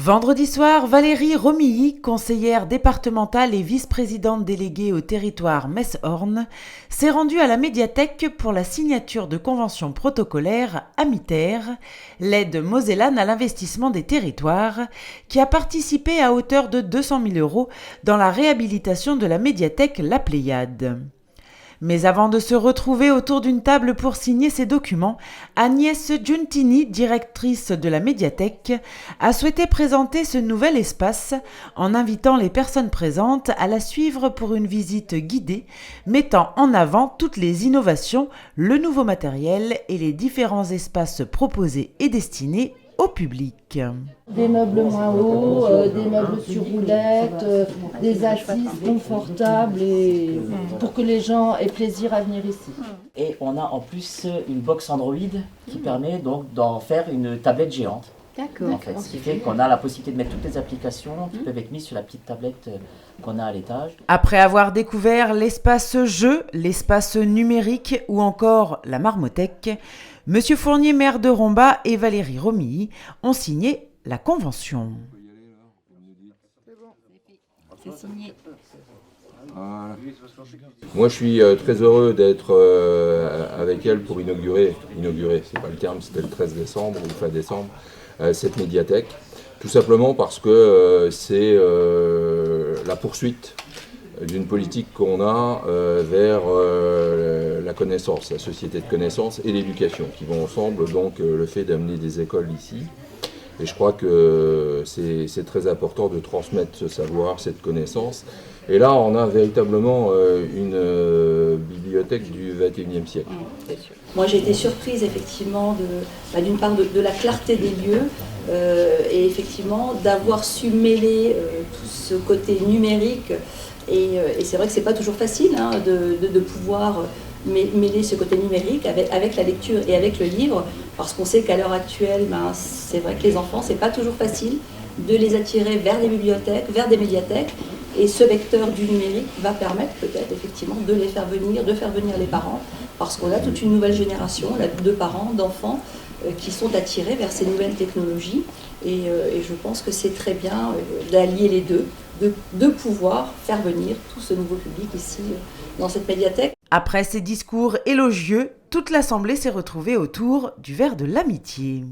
Vendredi soir, Valérie Romilly, conseillère départementale et vice-présidente déléguée au territoire Metz-Orne, s'est rendue à la médiathèque pour la signature de conventions protocolaires Amiter, l'aide mosellane à l'investissement des territoires, qui a participé à hauteur de 200 000 € dans la réhabilitation de la médiathèque La Pléiade. Mais avant de se retrouver autour d'une table pour signer ces documents, Agnès Giuntini, directrice de la médiathèque, a souhaité présenter ce nouvel espace en invitant les personnes présentes à la suivre pour une visite guidée, mettant en avant toutes les innovations, le nouveau matériel et les différents espaces proposés et destinés au public. Des meubles moins hauts, des meubles sur roulettes, des assises confortables et pour que les gens aient plaisir à venir ici. Et on a en plus une box Android qui permet donc d'en faire une tablette géante. D'accord. En fait, ce qui fait qu'on a la possibilité de mettre toutes les applications qui peuvent être mises sur la petite tablette qu'on a à l'étage. Après avoir découvert l'espace jeu, l'espace numérique ou encore la marmothèque, Monsieur Fournier, maire de Romba, et Valérie Romilly ont signé la convention. C'est signé. Voilà. Moi je suis très heureux d'être avec elle pour inaugurer, c'est pas le terme, c'était le 13 décembre ou fin décembre, cette médiathèque. Tout simplement parce que c'est la poursuite d'une politique qu'on a vers la connaissance, la société de connaissance et l'éducation, qui vont ensemble, donc le fait d'amener des écoles ici. Et je crois que c'est très important de transmettre ce savoir, cette connaissance. Et là, on a véritablement une bibliothèque du XXIe siècle. Moi, j'ai été surprise, effectivement, d'une part de la clarté des lieux et effectivement d'avoir su mêler tout ce côté numérique. Et c'est vrai que c'est pas toujours facile de pouvoir mêler ce côté numérique avec la lecture et avec le livre, parce qu'on sait qu'à l'heure actuelle, c'est vrai que les enfants, c'est pas toujours facile de les attirer vers des bibliothèques, vers des médiathèques, et ce vecteur du numérique va permettre peut-être effectivement de les faire venir, de faire venir les parents, parce qu'on a toute une nouvelle génération de parents, d'enfants qui sont attirés vers ces nouvelles technologies, et je pense que c'est très bien d'allier les deux, de pouvoir faire venir tout ce nouveau public ici dans cette médiathèque. Après ces discours élogieux, toute l'assemblée s'est retrouvée autour du verre de l'amitié.